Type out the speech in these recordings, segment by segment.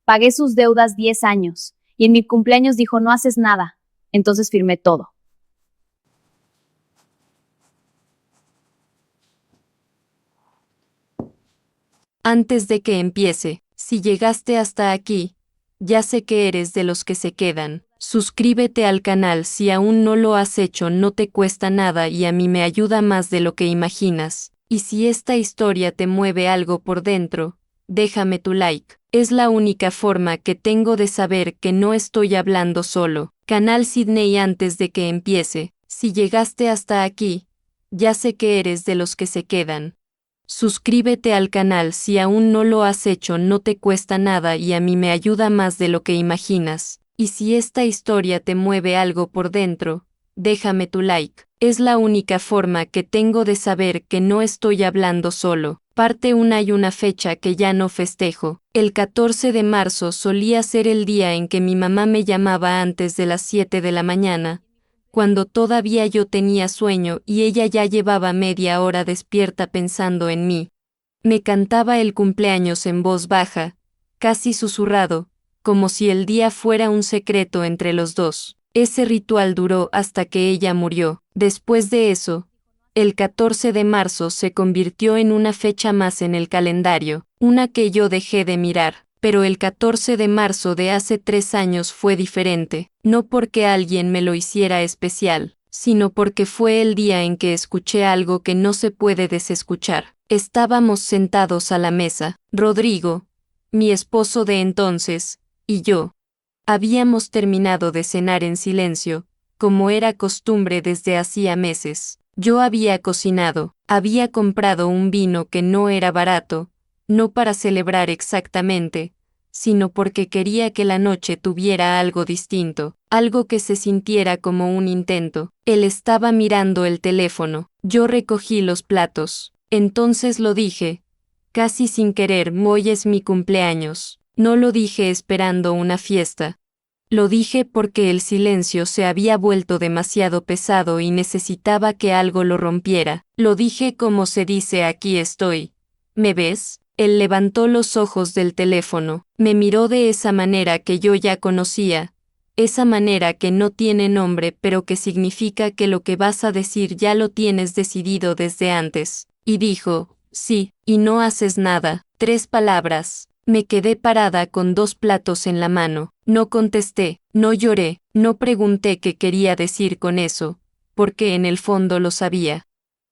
Pagué sus deudas 10 años, y en mi cumpleaños dijo no haces nada. Entonces firmé todo. Antes de que empiece, si llegaste hasta aquí, ya sé que eres de los que se quedan. Suscríbete al canal si aún no lo has hecho, no te cuesta nada y a mí me ayuda más de lo que imaginas. Y si esta historia te mueve algo por dentro, déjame tu like. Es la única forma que tengo de saber que no estoy hablando solo. Canal Sydney. Antes de que empiece, si llegaste hasta aquí, ya sé que eres de los que se quedan. Suscríbete al canal si aún no lo has hecho, no te cuesta nada y a mí me ayuda más de lo que imaginas. Y si esta historia te mueve algo por dentro, déjame tu like. Es la única forma que tengo de saber que no estoy hablando solo. Parte 1. Hay una fecha que ya no festejo. El 14 de marzo solía ser el día en que mi mamá me llamaba antes de las 7 de la mañana, cuando todavía yo tenía sueño y ella ya llevaba media hora despierta pensando en mí. Me cantaba el cumpleaños en voz baja, casi susurrado, como si el día fuera un secreto entre los dos. Ese ritual duró hasta que ella murió. Después de eso, el 14 de marzo se convirtió en una fecha más en el calendario, una que yo dejé de mirar. Pero el 14 de marzo de hace 3 años fue diferente, no porque alguien me lo hiciera especial, sino porque fue el día en que escuché algo que no se puede desescuchar. Estábamos sentados a la mesa, Rodrigo, mi esposo de entonces, y yo. Habíamos terminado de cenar en silencio, como era costumbre desde hacía meses. Yo había cocinado, había comprado un vino que no era barato, no para celebrar exactamente, sino porque quería que la noche tuviera algo distinto, algo que se sintiera como un intento. Él estaba mirando el teléfono, yo recogí los platos. Entonces lo dije, casi sin querer: hoy es mi cumpleaños. No lo dije esperando una fiesta. Lo dije porque el silencio se había vuelto demasiado pesado y necesitaba que algo lo rompiera. Lo dije como se dice: aquí estoy. ¿Me ves? Él levantó los ojos del teléfono, me miró de esa manera que yo ya conocía, esa manera que no tiene nombre pero que significa que lo que vas a decir ya lo tienes decidido desde antes, y dijo: sí, y no haces nada. 3 palabras. Me quedé parada con 2 platos en la mano, no contesté, no lloré, no pregunté qué quería decir con eso, porque en el fondo lo sabía.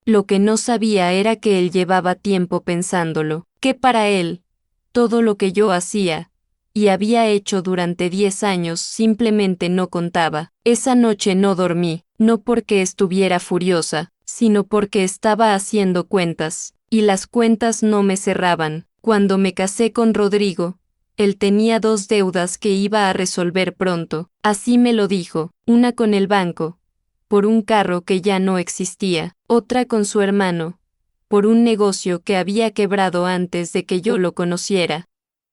Lo que no sabía era que él llevaba tiempo pensándolo, que para él, todo lo que yo hacía, y había hecho durante 10 años simplemente no contaba. Esa noche no dormí, no porque estuviera furiosa, sino porque estaba haciendo cuentas, y las cuentas no me cerraban. Cuando me casé con Rodrigo, él tenía 2 deudas que iba a resolver pronto, así me lo dijo, una con el banco, por un carro que ya no existía, otra con su hermano, por un negocio que había quebrado antes de que yo lo conociera.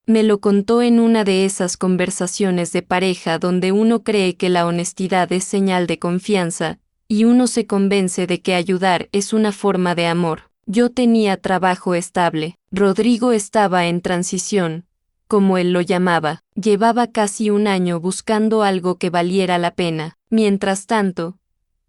Me lo contó en una de esas conversaciones de pareja donde uno cree que la honestidad es señal de confianza, y uno se convence de que ayudar es una forma de amor. Yo tenía trabajo estable, Rodrigo estaba en transición, como él lo llamaba, llevaba casi un año buscando algo que valiera la pena. Mientras tanto,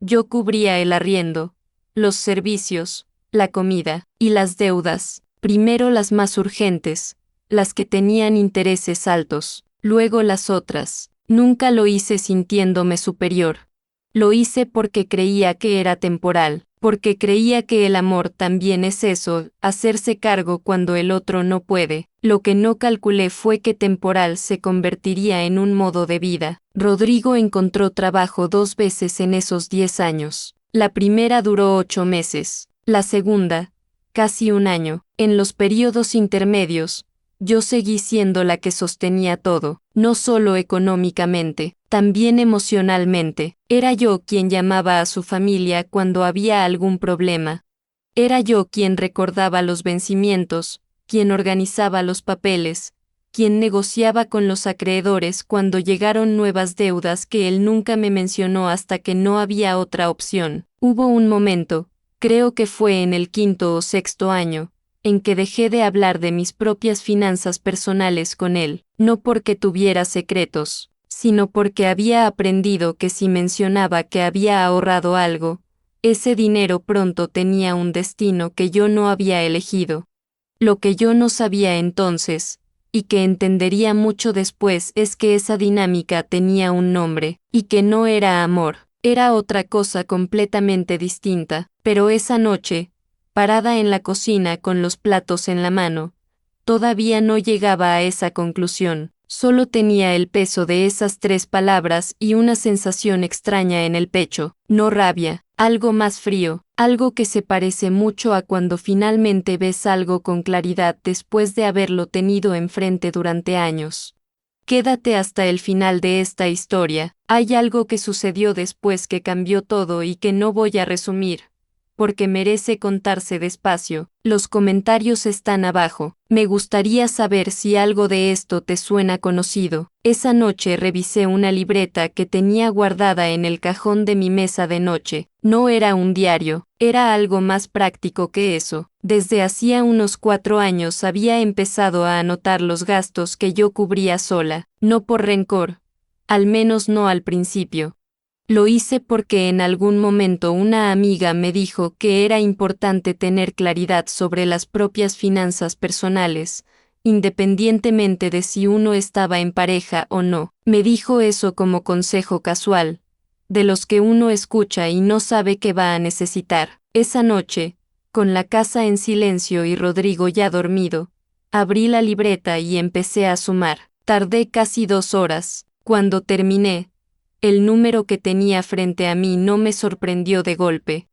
yo cubría el arriendo, los servicios, la comida, y las deudas, primero las más urgentes, las que tenían intereses altos, luego las otras. Nunca lo hice sintiéndome superior. Lo hice porque creía que era temporal, porque creía que el amor también es eso, hacerse cargo cuando el otro no puede. Lo que no calculé fue que temporal se convertiría en un modo de vida. Rodrigo encontró trabajo 2 veces en esos 10 años. La primera duró 8 meses, la segunda, casi un año. En los periodos intermedios, yo seguí siendo la que sostenía todo, no solo económicamente, también emocionalmente. Era yo quien llamaba a su familia cuando había algún problema. Era yo quien recordaba los vencimientos, quien organizaba los papeles, quien negociaba con los acreedores cuando llegaron nuevas deudas que él nunca me mencionó hasta que no había otra opción. Hubo un momento, creo que fue en el 5º o 6º año, en que dejé de hablar de mis propias finanzas personales con él, no porque tuviera secretos, sino porque había aprendido que si mencionaba que había ahorrado algo, ese dinero pronto tenía un destino que yo no había elegido. Lo que yo no sabía entonces, y que entendería mucho después, es que esa dinámica tenía un nombre, y que no era amor, era otra cosa completamente distinta, pero esa noche, parada en la cocina con los platos en la mano, todavía no llegaba a esa conclusión, solo tenía el peso de esas 3 palabras y una sensación extraña en el pecho, no rabia, algo más frío, algo que se parece mucho a cuando finalmente ves algo con claridad después de haberlo tenido enfrente durante años. Quédate hasta el final de esta historia, hay algo que sucedió después que cambió todo y que no voy a resumir, porque merece contarse despacio. Los comentarios están abajo. Me gustaría saber si algo de esto te suena conocido. Esa noche revisé una libreta que tenía guardada en el cajón de mi mesa de noche. No era un diario, era algo más práctico que eso. Desde hacía unos 4 años había empezado a anotar los gastos que yo cubría sola, no por rencor, al menos no al principio. Lo hice porque en algún momento una amiga me dijo que era importante tener claridad sobre las propias finanzas personales, independientemente de si uno estaba en pareja o no. Me dijo eso como consejo casual, de los que uno escucha y no sabe qué va a necesitar. Esa noche, con la casa en silencio y Rodrigo ya dormido, abrí la libreta y empecé a sumar. Tardé casi 2 horas. Cuando terminé, el número que tenía frente a mí no me sorprendió de golpe.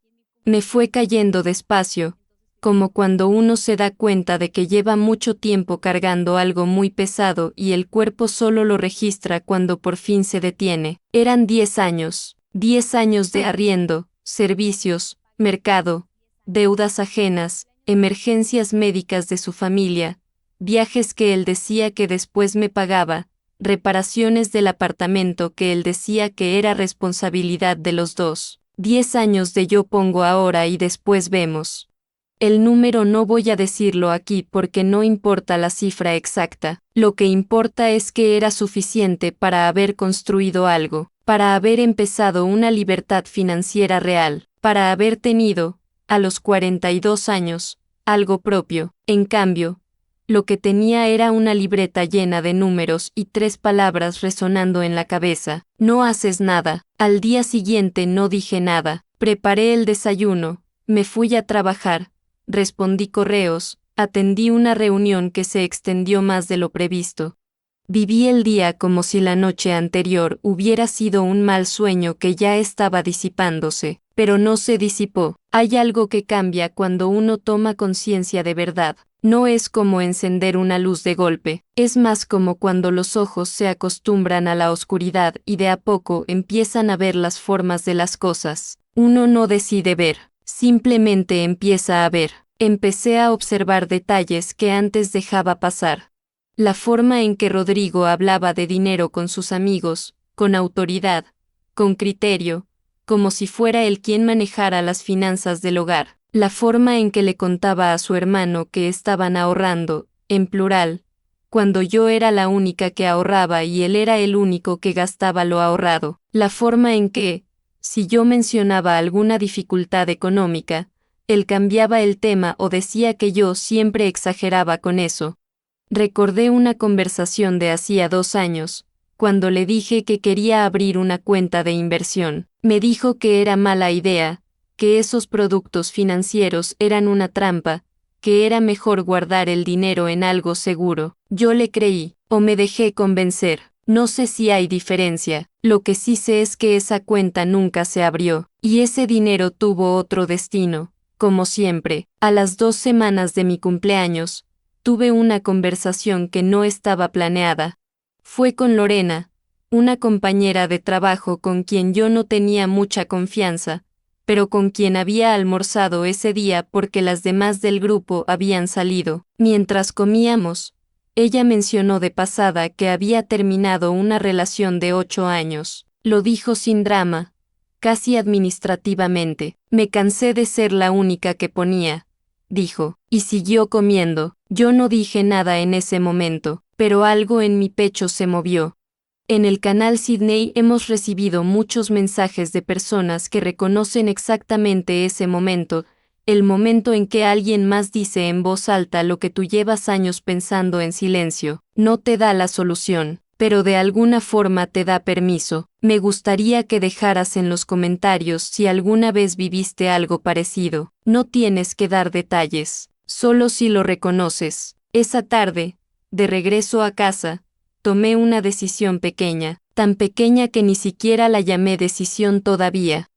Me fue cayendo despacio, como cuando uno se da cuenta de que lleva mucho tiempo cargando algo muy pesado y el cuerpo solo lo registra cuando por fin se detiene. Eran 10 años, 10 años de arriendo, servicios, mercado, deudas ajenas, emergencias médicas de su familia, viajes que él decía que después me pagaba, reparaciones del apartamento que él decía que era responsabilidad de los dos. 10 años de yo pongo ahora y después vemos. El número no voy a decirlo aquí porque no importa la cifra exacta, lo que importa es que era suficiente para haber construido algo, para haber empezado una libertad financiera real, para haber tenido, a los 42 años, algo propio. En cambio, lo que tenía era una libreta llena de números y 3 palabras resonando en la cabeza. No haces nada. Al día siguiente no dije nada. Preparé el desayuno, me fui a trabajar, respondí correos, atendí una reunión que se extendió más de lo previsto. Viví el día como si la noche anterior hubiera sido un mal sueño que ya estaba disipándose, pero no se disipó. Hay algo que cambia cuando uno toma conciencia de verdad. No es como encender una luz de golpe, es más como cuando los ojos se acostumbran a la oscuridad y de a poco empiezan a ver las formas de las cosas. Uno no decide ver, simplemente empieza a ver. Empecé a observar detalles que antes dejaba pasar. La forma en que Rodrigo hablaba de dinero con sus amigos, con autoridad, con criterio, como si fuera él quien manejara las finanzas del hogar. La forma en que le contaba a su hermano que estaban ahorrando, en plural, cuando yo era la única que ahorraba y él era el único que gastaba lo ahorrado. La forma en que, si yo mencionaba alguna dificultad económica, él cambiaba el tema o decía que yo siempre exageraba con eso. Recordé una conversación de hacía 2 años, cuando le dije que quería abrir una cuenta de inversión. Me dijo que era mala idea, que esos productos financieros eran una trampa, que era mejor guardar el dinero en algo seguro. Yo le creí, o me dejé convencer. No sé si hay diferencia, lo que sí sé es que esa cuenta nunca se abrió, y ese dinero tuvo otro destino. Como siempre, a las 2 semanas de mi cumpleaños, tuve una conversación que no estaba planeada. Fue con Lorena, una compañera de trabajo con quien yo no tenía mucha confianza, pero con quien había almorzado ese día porque las demás del grupo habían salido. Mientras comíamos, ella mencionó de pasada que había terminado una relación de 8 años. Lo dijo sin drama, casi administrativamente. Me cansé de ser la única que ponía, dijo, y siguió comiendo. Yo no dije nada en ese momento, pero algo en mi pecho se movió. En el canal Sydney hemos recibido muchos mensajes de personas que reconocen exactamente ese momento, el momento en que alguien más dice en voz alta lo que tú llevas años pensando en silencio. No te da la solución, pero de alguna forma te da permiso. Me gustaría que dejaras en los comentarios si alguna vez viviste algo parecido. No tienes que dar detalles, solo si lo reconoces. Esa tarde, de regreso a casa, tomé una decisión pequeña, tan pequeña que ni siquiera la llamé decisión todavía.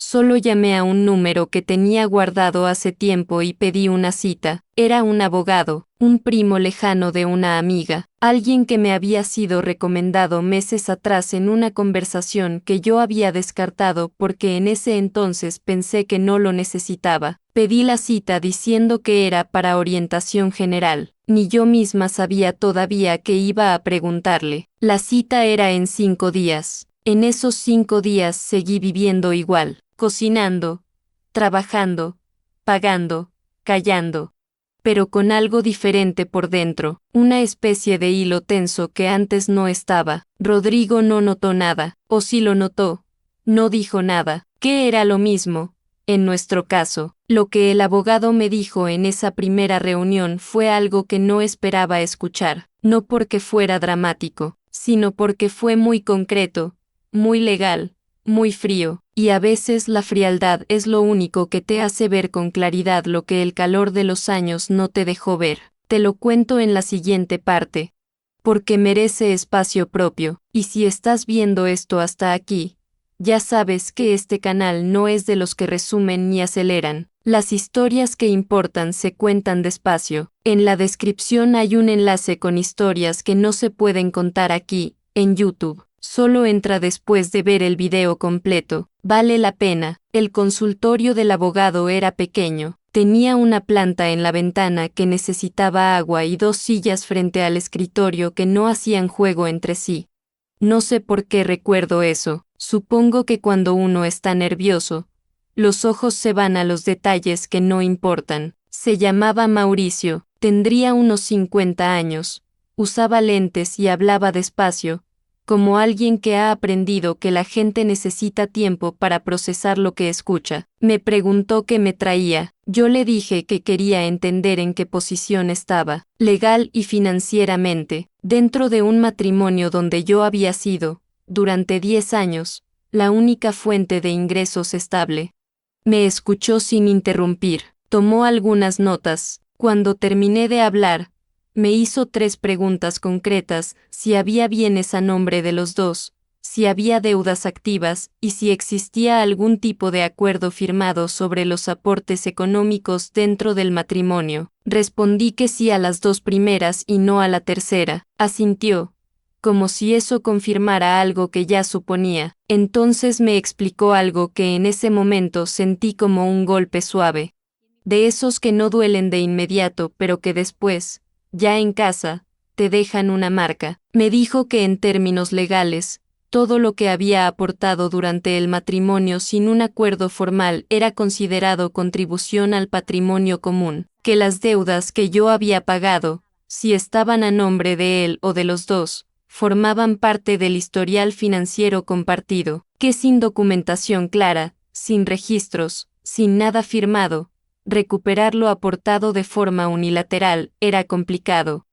Solo llamé a un número que tenía guardado hace tiempo y pedí una cita. Era un abogado, un primo lejano de una amiga, alguien que me había sido recomendado meses atrás en una conversación que yo había descartado porque en ese entonces pensé que no lo necesitaba. Pedí la cita diciendo que era para orientación general. Ni yo misma sabía todavía qué iba a preguntarle. La cita era en 5 días. En esos 5 días seguí viviendo igual, cocinando, trabajando, pagando, callando, pero con algo diferente por dentro, una especie de hilo tenso que antes no estaba. Rodrigo no notó nada, o si lo notó, no dijo nada, que era lo mismo. En nuestro caso, lo que el abogado me dijo en esa primera reunión fue algo que no esperaba escuchar, no porque fuera dramático, sino porque fue muy concreto, muy legal, muy frío, y a veces la frialdad es lo único que te hace ver con claridad lo que el calor de los años no te dejó ver. Te lo cuento en la siguiente parte, porque merece espacio propio, y si estás viendo esto hasta aquí, ya sabes que este canal no es de los que resumen ni aceleran. Las historias que importan se cuentan despacio. En la descripción hay un enlace con historias que no se pueden contar aquí, en YouTube. Solo entra después de ver el video completo. Vale la pena. El consultorio del abogado era pequeño. Tenía una planta en la ventana que necesitaba agua y 2 sillas frente al escritorio que no hacían juego entre sí. No sé por qué recuerdo eso. Supongo que cuando uno está nervioso, los ojos se van a los detalles que no importan. Se llamaba Mauricio, tendría unos 50 años, usaba lentes y hablaba despacio, como alguien que ha aprendido que la gente necesita tiempo para procesar lo que escucha. Me preguntó qué me traía. Yo le dije que quería entender en qué posición estaba, legal y financieramente, dentro de un matrimonio donde yo había sido, durante 10 años, la única fuente de ingresos estable. Me escuchó sin interrumpir, tomó algunas notas. Cuando terminé de hablar, me hizo 3 preguntas concretas: si había bienes a nombre de los dos, si había deudas activas y si existía algún tipo de acuerdo firmado sobre los aportes económicos dentro del matrimonio. Respondí que sí a las 2 primeras y no a la tercera. Asintió, como si eso confirmara algo que ya suponía. Entonces me explicó algo que en ese momento sentí como un golpe suave. De esos que no duelen de inmediato, pero que después, ya en casa, te dejan una marca. Me dijo que en términos legales, todo lo que había aportado durante el matrimonio sin un acuerdo formal era considerado contribución al patrimonio común, que las deudas que yo había pagado, si estaban a nombre de él o de los dos, formaban parte del historial financiero compartido, que sin documentación clara, sin registros, sin nada firmado, recuperar lo aportado de forma unilateral era complicado.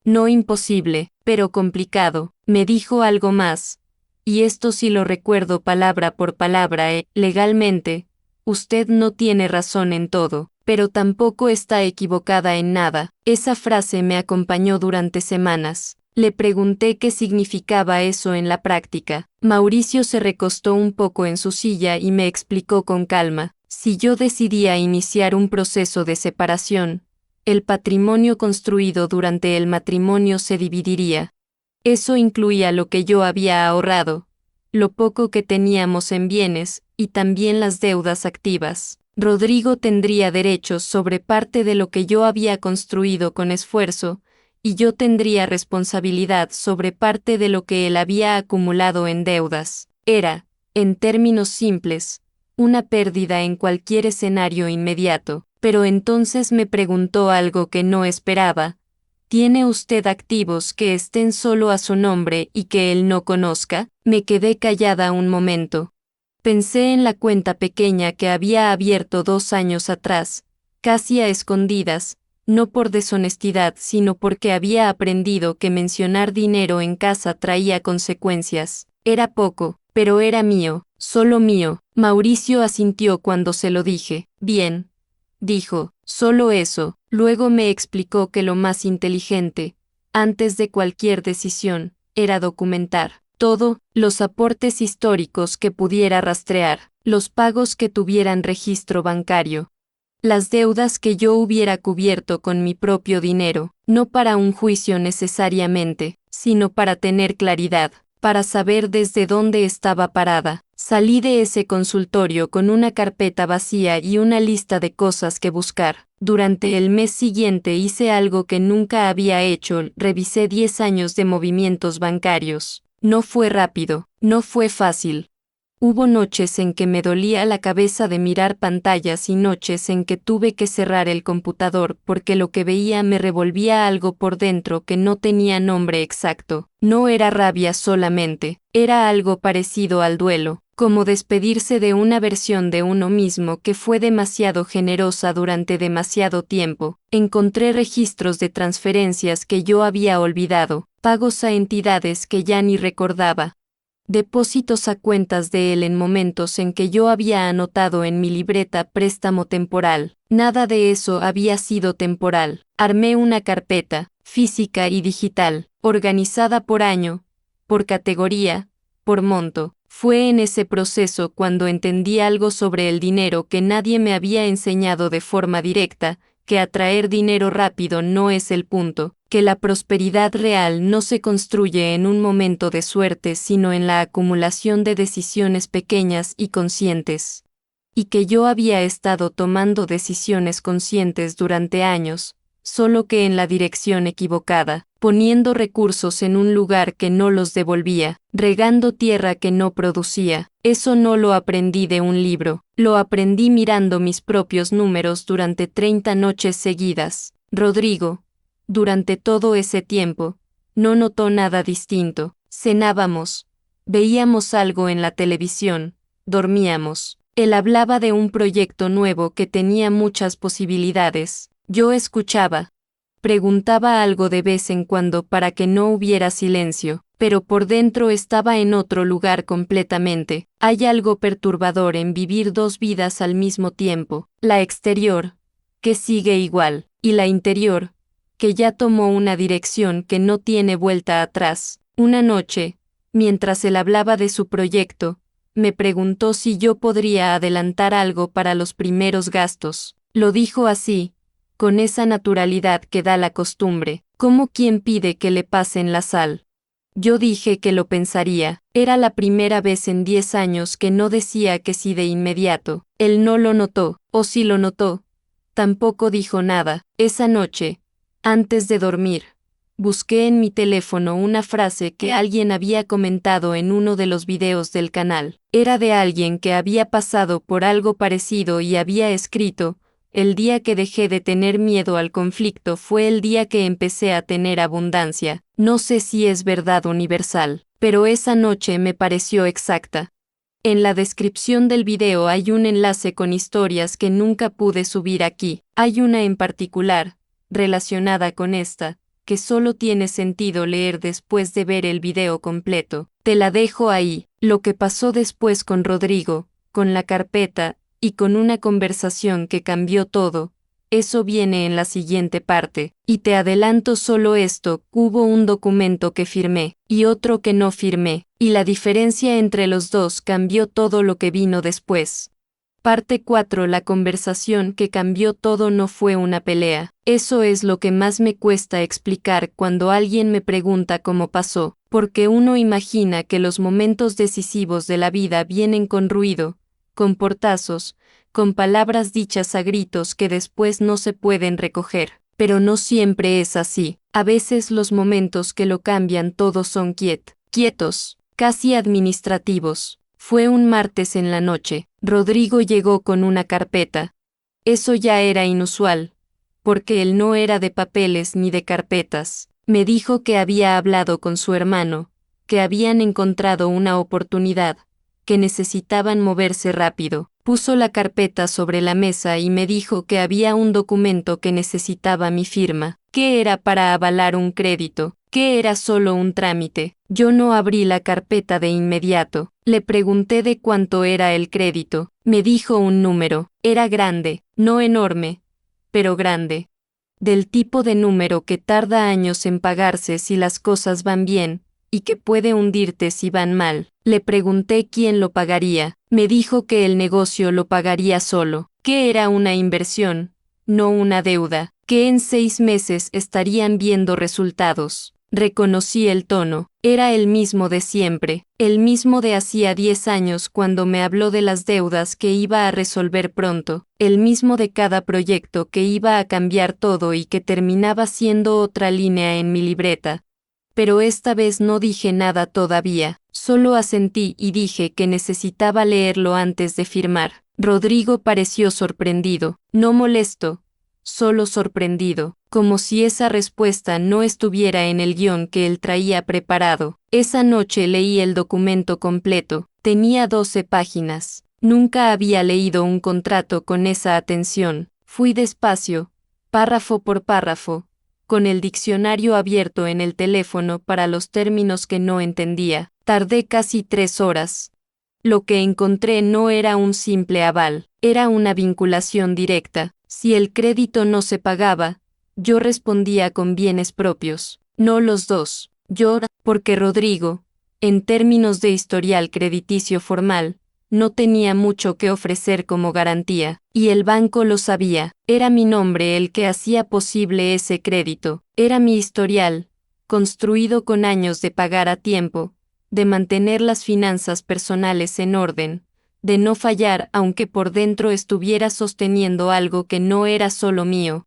No imposible, pero complicado. Me dijo algo más, y esto sí lo recuerdo palabra por palabra. Legalmente, usted no tiene razón en todo, pero tampoco está equivocada en nada. Esa frase me acompañó durante semanas. Le pregunté qué significaba eso en la práctica. Mauricio se recostó un poco en su silla y me explicó con calma: si yo decidía iniciar un proceso de separación, el patrimonio construido durante el matrimonio se dividiría. Eso incluía lo que yo había ahorrado, lo poco que teníamos en bienes, y también las deudas activas. Rodrigo tendría derechos sobre parte de lo que yo había construido con esfuerzo, y yo tendría responsabilidad sobre parte de lo que él había acumulado en deudas. Era, en términos simples, una pérdida en cualquier escenario inmediato. pero entonces me preguntó algo que no esperaba. ¿Tiene usted activos que estén solo a su nombre y que él no conozca? Me quedé callada un momento. Pensé en la cuenta pequeña que había abierto 2 años atrás, casi a escondidas, no por deshonestidad sino porque había aprendido que mencionar dinero en casa traía consecuencias. Era poco, pero era mío, solo mío. Mauricio asintió cuando se lo dije. Bien, dijo, solo eso. Luego me explicó que lo más inteligente, antes de cualquier decisión, era documentar todo, los aportes históricos que pudiera rastrear, los pagos que tuvieran registro bancario, las deudas que yo hubiera cubierto con mi propio dinero, no para un juicio necesariamente, sino para tener claridad, para saber desde dónde estaba parada. Salí de ese consultorio con una carpeta vacía y una lista de cosas que buscar. Durante el mes siguiente hice algo que nunca había hecho, revisé 10 años de movimientos bancarios. No fue rápido, no fue fácil. Hubo noches en que me dolía la cabeza de mirar pantallas y noches en que tuve que cerrar el computador porque lo que veía me revolvía algo por dentro que no tenía nombre exacto. No era rabia solamente, era algo parecido al duelo, como despedirse de una versión de uno mismo que fue demasiado generosa durante demasiado tiempo. Encontré registros de transferencias que yo había olvidado, pagos a entidades que ya ni recordaba, depósitos a cuentas de él en momentos en que yo había anotado en mi libreta préstamo temporal. Nada de eso había sido temporal. Armé una carpeta, física y digital, organizada por año, por categoría, por monto. Fue en ese proceso cuando entendí algo sobre el dinero que nadie me había enseñado de forma directa, que atraer dinero rápido no es el punto, que la prosperidad real no se construye en un momento de suerte sino en la acumulación de decisiones pequeñas y conscientes. Y que yo había estado tomando decisiones conscientes durante años, solo que en la dirección equivocada, poniendo recursos en un lugar que no los devolvía, regando tierra que no producía. Eso no lo aprendí de un libro, lo aprendí mirando mis propios números durante 30 noches seguidas. Rodrigo, durante todo ese tiempo, no notó nada distinto. Cenábamos, veíamos algo en la televisión, dormíamos. Él hablaba de un proyecto nuevo que tenía muchas posibilidades. Yo escuchaba. Preguntaba algo de vez en cuando para que no hubiera silencio, pero por dentro estaba en otro lugar completamente. Hay algo perturbador en vivir 2 vidas al mismo tiempo, la exterior, que sigue igual, y la interior, que ya tomó una dirección que no tiene vuelta atrás. Una noche, mientras él hablaba de su proyecto, me preguntó si yo podría adelantar algo para los primeros gastos. Lo dijo así, con esa naturalidad que da la costumbre, como quien pide que le pasen la sal. Yo dije que lo pensaría. Era la primera vez en 10 años que no decía que sí de inmediato. Él no lo notó, o si lo notó, tampoco dijo nada. Esa noche, antes de dormir, busqué en mi teléfono una frase que alguien había comentado en uno de los videos del canal. Era de alguien que había pasado por algo parecido y había escrito: el día que dejé de tener miedo al conflicto fue el día que empecé a tener abundancia. No sé si es verdad universal, pero esa noche me pareció exacta. En la descripción del video hay un enlace con historias que nunca pude subir aquí. Hay una en particular, relacionada con esta, que solo tiene sentido leer después de ver el video completo. Te la dejo ahí. Lo que pasó después con Rodrigo, con la carpeta, y con una conversación que cambió todo, eso viene en la siguiente parte. Y te adelanto solo esto: hubo un documento que firmé, y otro que no firmé, y la diferencia entre los dos cambió todo lo que vino después. Parte 4. La conversación que cambió todo no fue una pelea. Eso es lo que más me cuesta explicar cuando alguien me pregunta cómo pasó, porque uno imagina que los momentos decisivos de la vida vienen con ruido, con portazos, con palabras dichas a gritos que después no se pueden recoger. Pero no siempre es así. A veces los momentos que lo cambian todo son quietos, casi administrativos. Fue un martes en la noche. Rodrigo llegó con una carpeta. Eso ya era inusual, porque él no era de papeles ni de carpetas. Me dijo que había hablado con su hermano, que habían encontrado una oportunidad, que necesitaban moverse rápido. Puso la carpeta sobre la mesa y me dijo que había un documento que necesitaba mi firma, que era para avalar un crédito, que era solo un trámite. Yo no abrí la carpeta de inmediato. Le pregunté de cuánto era el crédito. Me dijo un número. Era grande, no enorme, pero grande. Del tipo de número que tarda años en pagarse si las cosas van bien, y que puede hundirte si van mal. Le pregunté quién lo pagaría. Me dijo que el negocio lo pagaría solo, que era una inversión, no una deuda, que en 6 meses estarían viendo resultados. Reconocí el tono. Era el mismo de siempre, el mismo de hacía 10 años cuando me habló de las deudas que iba a resolver pronto, el mismo de cada proyecto que iba a cambiar todo y que terminaba siendo otra línea en mi libreta. Pero esta vez no dije nada todavía, solo asentí y dije que necesitaba leerlo antes de firmar. Rodrigo pareció sorprendido, no molesto, solo sorprendido, como si esa respuesta no estuviera en el guión que él traía preparado. Esa noche leí el documento completo, tenía 12 páginas. Nunca había leído un contrato con esa atención. Fui despacio, párrafo por párrafo, con el diccionario abierto en el teléfono para los términos que no entendía. Tardé casi 3 horas. Lo que encontré no era un simple aval, era una vinculación directa. Si el crédito no se pagaba, yo respondía con bienes propios, no los dos. Yo, porque Rodrigo, en términos de historial crediticio formal, no tenía mucho que ofrecer como garantía, y el banco lo sabía. Era mi nombre el que hacía posible ese crédito, era mi historial, construido con años de pagar a tiempo, de mantener las finanzas personales en orden, de no fallar aunque por dentro estuviera sosteniendo algo que no era solo mío.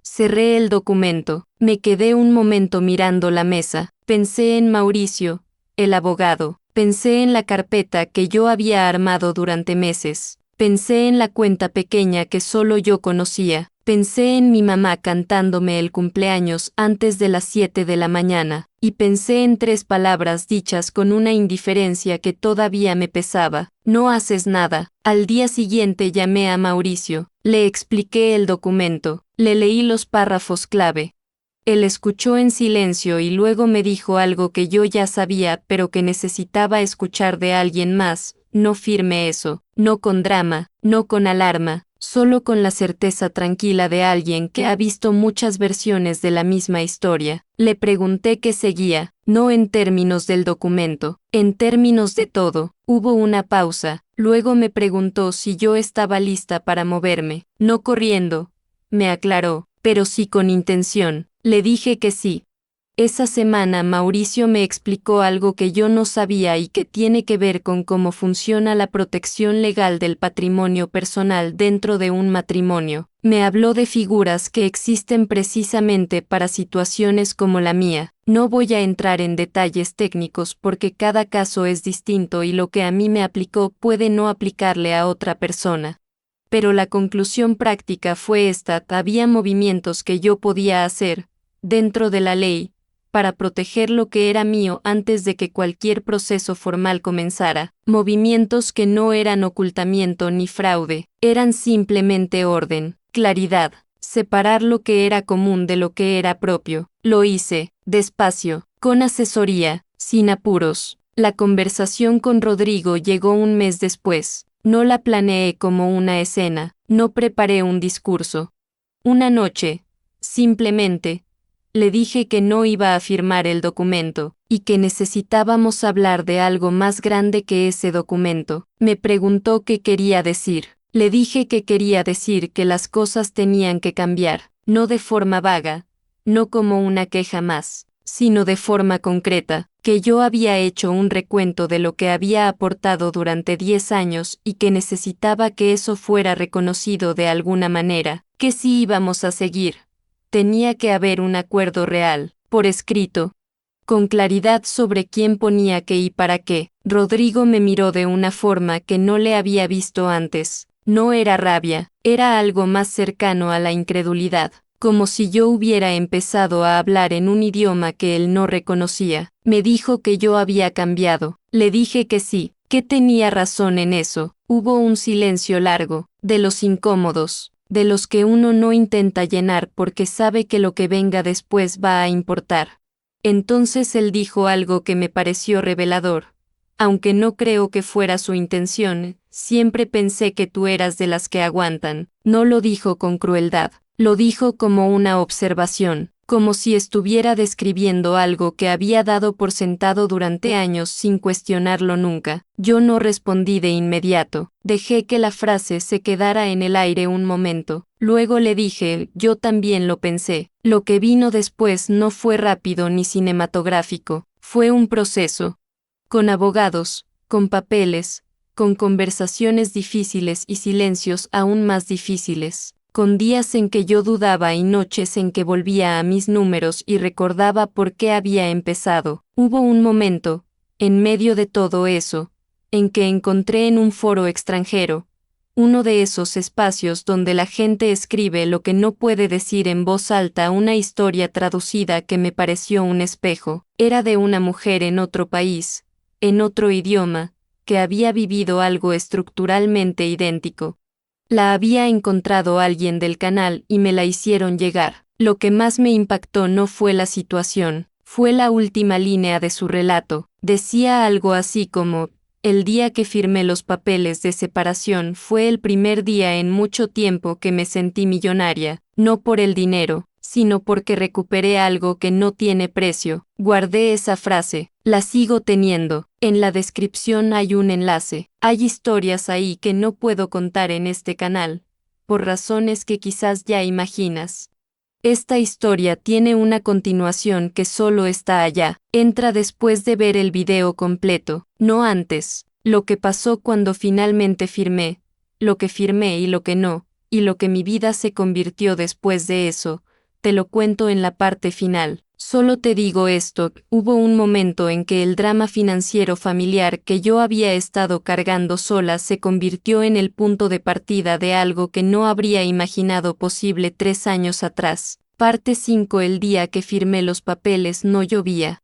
Cerré el documento, me quedé un momento mirando la mesa, pensé en Mauricio, el abogado, pensé en la carpeta que yo había armado durante meses, pensé en la cuenta pequeña que solo yo conocía, pensé en mi mamá cantándome el cumpleaños antes de las 7 de la mañana, y pensé en 3 palabras dichas con una indiferencia que todavía me pesaba. No haces nada. Al día siguiente llamé a Mauricio, le expliqué el documento, le leí los párrafos clave. Él escuchó en silencio y luego me dijo algo que yo ya sabía pero que necesitaba escuchar de alguien más. No firme eso, no con drama, no con alarma, solo con la certeza tranquila de alguien que ha visto muchas versiones de la misma historia. Le pregunté qué seguía, no en términos del documento, en términos de todo. Hubo una pausa, luego me preguntó si yo estaba lista para moverme, no corriendo, me aclaró, pero sí con intención. Le dije que sí. Esa semana Mauricio me explicó algo que yo no sabía y que tiene que ver con cómo funciona la protección legal del patrimonio personal dentro de un matrimonio. Me habló de figuras que existen precisamente para situaciones como la mía. No voy a entrar en detalles técnicos porque cada caso es distinto y lo que a mí me aplicó puede no aplicarle a otra persona. Pero la conclusión práctica fue esta: había movimientos que yo podía hacer, dentro de la ley, para proteger lo que era mío antes de que cualquier proceso formal comenzara, movimientos que no eran ocultamiento ni fraude, eran simplemente orden, claridad, separar lo que era común de lo que era propio. Lo hice, despacio, con asesoría, sin apuros. La conversación con Rodrigo llegó un mes después. No la planeé como una escena, no preparé un discurso. Una noche, simplemente, le dije que no iba a firmar el documento, y que necesitábamos hablar de algo más grande que ese documento. Me preguntó qué quería decir. Le dije que quería decir que las cosas tenían que cambiar, no de forma vaga, no como una queja más, sino de forma concreta, que yo había hecho un recuento de lo que había aportado durante 10 años y que necesitaba que eso fuera reconocido de alguna manera, que si íbamos a seguir, tenía que haber un acuerdo real, por escrito, con claridad sobre quién ponía qué y para qué. Rodrigo me miró de una forma que no le había visto antes. No era rabia, era algo más cercano a la incredulidad, como si yo hubiera empezado a hablar en un idioma que él no reconocía. Me dijo que yo había cambiado. Le dije que sí, que tenía razón en eso. Hubo un silencio largo, de los incómodos, de los que uno no intenta llenar porque sabe que lo que venga después va a importar. Entonces él dijo algo que me pareció revelador. Aunque no creo que fuera su intención, siempre pensé que tú eras de las que aguantan. No lo dijo con crueldad, lo dijo como una observación, como si estuviera describiendo algo que había dado por sentado durante años sin cuestionarlo nunca. Yo no respondí de inmediato, dejé que la frase se quedara en el aire un momento. Luego le dije, yo también lo pensé. Lo que vino después no fue rápido ni cinematográfico, fue un proceso. Con abogados, con papeles, con conversaciones difíciles y silencios aún más difíciles, con días en que yo dudaba y noches en que volvía a mis números y recordaba por qué había empezado. Hubo un momento, en medio de todo eso, en que encontré en un foro extranjero, uno de esos espacios donde la gente escribe lo que no puede decir en voz alta, una historia traducida que me pareció un espejo. Era de una mujer en otro país, en otro idioma, que había vivido algo estructuralmente idéntico. La había encontrado alguien del canal y me la hicieron llegar. Lo que más me impactó no fue la situación, fue la última línea de su relato. Decía algo así como: el día que firmé los papeles de separación fue el primer día en mucho tiempo que me sentí millonaria, no por el dinero, sino porque recuperé algo que no tiene precio. Guardé esa frase, la sigo teniendo. En la descripción hay un enlace. Hay historias ahí que no puedo contar en este canal, por razones que quizás ya imaginas. Esta historia tiene una continuación que solo está allá. Entra después de ver el video completo, no antes. Lo que pasó cuando finalmente firmé, lo que firmé y lo que no, y lo que mi vida se convirtió después de eso, te lo cuento en la parte final. Solo te digo esto, hubo un momento en que el drama financiero familiar que yo había estado cargando sola se convirtió en el punto de partida de algo que no habría imaginado posible 3 años atrás. Parte 5. El día que firmé los papeles no llovía.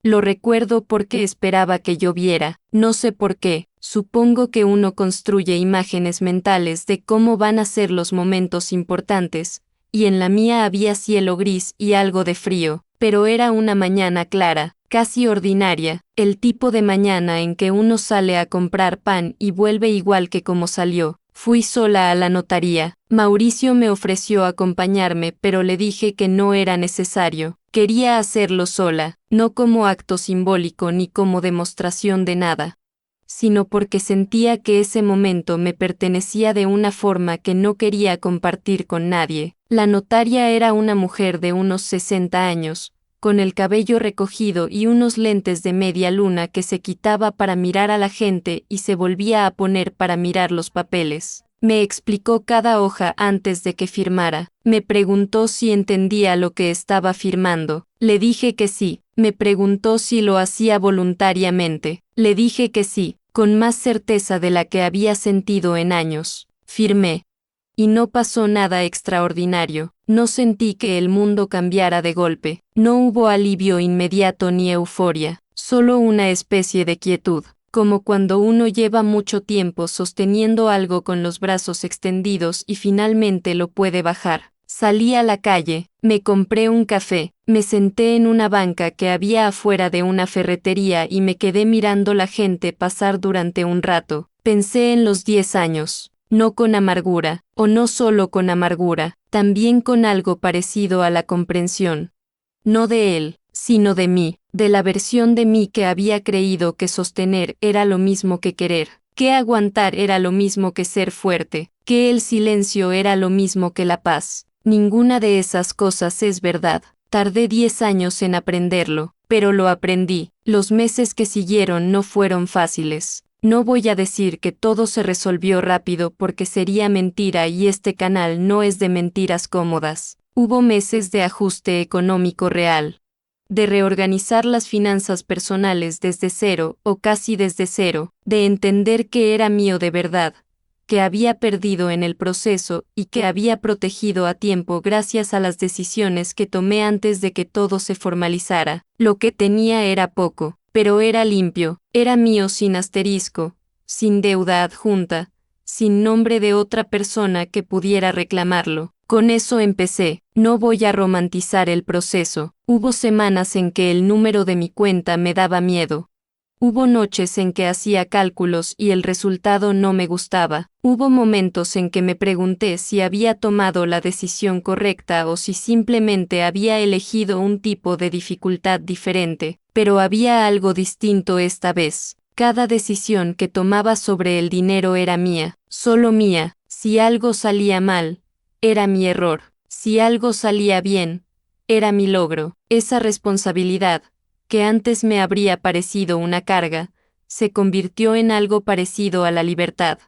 Lo recuerdo porque esperaba que lloviera, no sé por qué. Supongo que uno construye imágenes mentales de cómo van a ser los momentos importantes, y en la mía había cielo gris y algo de frío, pero era una mañana clara, casi ordinaria, el tipo de mañana en que uno sale a comprar pan y vuelve igual que como salió. Fui sola a la notaría. Mauricio me ofreció acompañarme, pero le dije que no era necesario. Quería hacerlo sola, no como acto simbólico ni como demostración de nada, sino porque sentía que ese momento me pertenecía de una forma que no quería compartir con nadie. La notaria era una mujer de unos 60 años, con el cabello recogido y unos lentes de media luna que se quitaba para mirar a la gente y se volvía a poner para mirar los papeles. Me explicó cada hoja antes de que firmara. Me preguntó si entendía lo que estaba firmando. Le dije que sí. Me preguntó si lo hacía voluntariamente. Le dije que sí, con más certeza de la que había sentido en años. Firmé. Y no pasó nada extraordinario. No sentí que el mundo cambiara de golpe. No hubo alivio inmediato ni euforia, solo una especie de quietud, como cuando uno lleva mucho tiempo sosteniendo algo con los brazos extendidos y finalmente lo puede bajar. Salí a la calle, me compré un café, me senté en una banca que había afuera de una ferretería y me quedé mirando la gente pasar durante un rato. Pensé en los 10 años. No con amargura, o no solo con amargura, también con algo parecido a la comprensión. No de él, sino de mí, de la versión de mí que había creído que sostener era lo mismo que querer, que aguantar era lo mismo que ser fuerte, que el silencio era lo mismo que la paz. Ninguna de esas cosas es verdad. Tardé 10 años en aprenderlo, pero lo aprendí. Los meses que siguieron no fueron fáciles. No voy a decir que todo se resolvió rápido porque sería mentira y este canal no es de mentiras cómodas. Hubo meses de ajuste económico real, de reorganizar las finanzas personales desde cero o casi desde cero, de entender que era mío de verdad, que había perdido en el proceso y que había protegido a tiempo gracias a las decisiones que tomé antes de que todo se formalizara. Lo que tenía era poco, pero era limpio, era mío sin asterisco, sin deuda adjunta, sin nombre de otra persona que pudiera reclamarlo. Con eso empecé. No voy a romantizar el proceso. Hubo semanas en que el número de mi cuenta me daba miedo. Hubo noches en que hacía cálculos y el resultado no me gustaba. Hubo momentos en que me pregunté si había tomado la decisión correcta o si simplemente había elegido un tipo de dificultad diferente. Pero había algo distinto esta vez. Cada decisión que tomaba sobre el dinero era mía, solo mía. Si algo salía mal, era mi error. Si algo salía bien, era mi logro. Esa responsabilidad, que antes me habría parecido una carga, se convirtió en algo parecido a la libertad.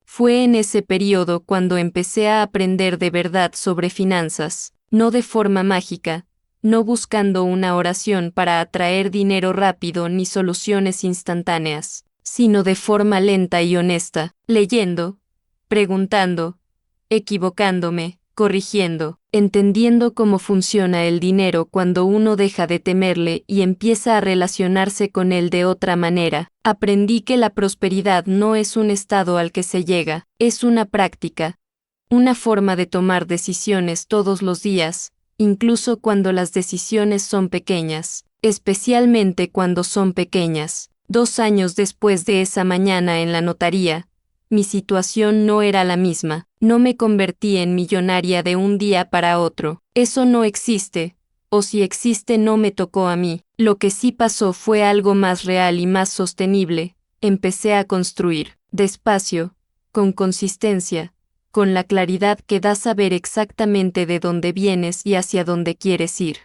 Fue en ese periodo cuando empecé a aprender de verdad sobre finanzas, no de forma mágica, no buscando una oración para atraer dinero rápido ni soluciones instantáneas, sino de forma lenta y honesta, leyendo, preguntando, equivocándome, corrigiendo, entendiendo cómo funciona el dinero cuando uno deja de temerle y empieza a relacionarse con él de otra manera. Aprendí que la prosperidad no es un estado al que se llega, es una práctica, una forma de tomar decisiones todos los días, incluso cuando las decisiones son pequeñas, especialmente cuando son pequeñas. 2 años después de esa mañana en la notaría, mi situación no era la misma. No me convertí en millonaria de un día para otro. Eso no existe, o si existe no me tocó a mí. Lo que sí pasó fue algo más real y más sostenible. Empecé a construir, despacio, con consistencia, con la claridad que da saber exactamente de dónde vienes y hacia dónde quieres ir.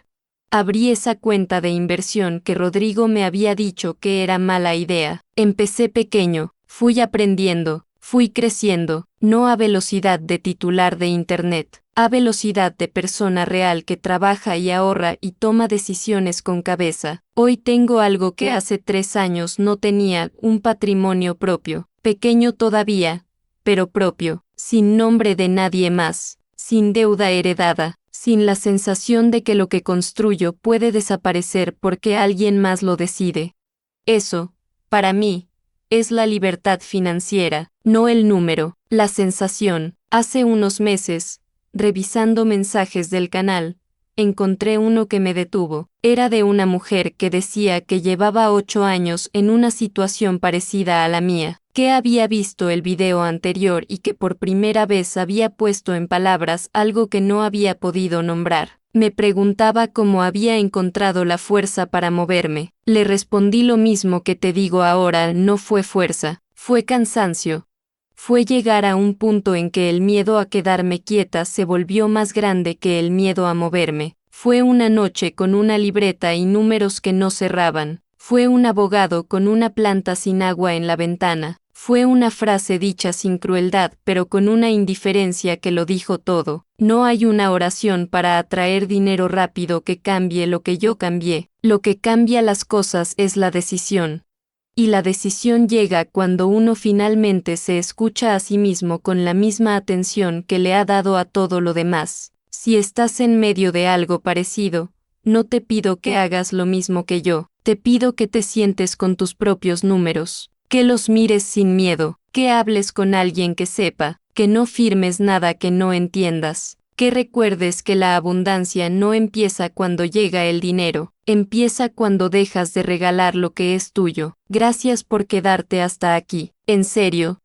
Abrí esa cuenta de inversión que Rodrigo me había dicho que era mala idea. Empecé pequeño, fui aprendiendo, fui creciendo, no a velocidad de titular de Internet, a velocidad de persona real que trabaja y ahorra y toma decisiones con cabeza. Hoy tengo algo que hace 3 años no tenía, un patrimonio propio, pequeño todavía, pero propio, sin nombre de nadie más, sin deuda heredada, sin la sensación de que lo que construyo puede desaparecer porque alguien más lo decide. Eso, para mí, es la libertad financiera, no el número, la sensación. Hace unos meses, revisando mensajes del canal, encontré uno que me detuvo. Era de una mujer que decía que llevaba 8 años en una situación parecida a la mía, que había visto el video anterior y que por primera vez había puesto en palabras algo que no había podido nombrar. Me preguntaba cómo había encontrado la fuerza para moverme. Le respondí lo mismo que te digo ahora, no fue fuerza, fue cansancio. Fue llegar a un punto en que el miedo a quedarme quieta se volvió más grande que el miedo a moverme. Fue una noche con una libreta y números que no cerraban. Fue un abogado con una planta sin agua en la ventana. Fue una frase dicha sin crueldad, pero con una indiferencia que lo dijo todo. No hay una oración para atraer dinero rápido que cambie lo que yo cambié. Lo que cambia las cosas es la decisión. Y la decisión llega cuando uno finalmente se escucha a sí mismo con la misma atención que le ha dado a todo lo demás. Si estás en medio de algo parecido, no te pido que hagas lo mismo que yo. Te pido que te sientes con tus propios números, que los mires sin miedo, que hables con alguien que sepa, que no firmes nada que no entiendas, que recuerdes que la abundancia no empieza cuando llega el dinero, empieza cuando dejas de regalar lo que es tuyo. Gracias por quedarte hasta aquí. En serio,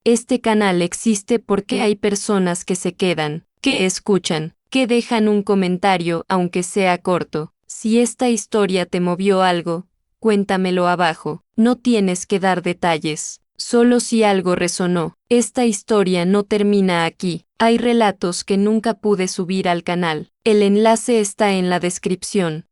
este canal existe porque hay personas que se quedan, que escuchan, que dejan un comentario aunque sea corto. Si esta historia te movió algo, cuéntamelo abajo. No tienes que dar detalles, solo si algo resonó. Esta historia no termina aquí. Hay relatos que nunca pude subir al canal. El enlace está en la descripción.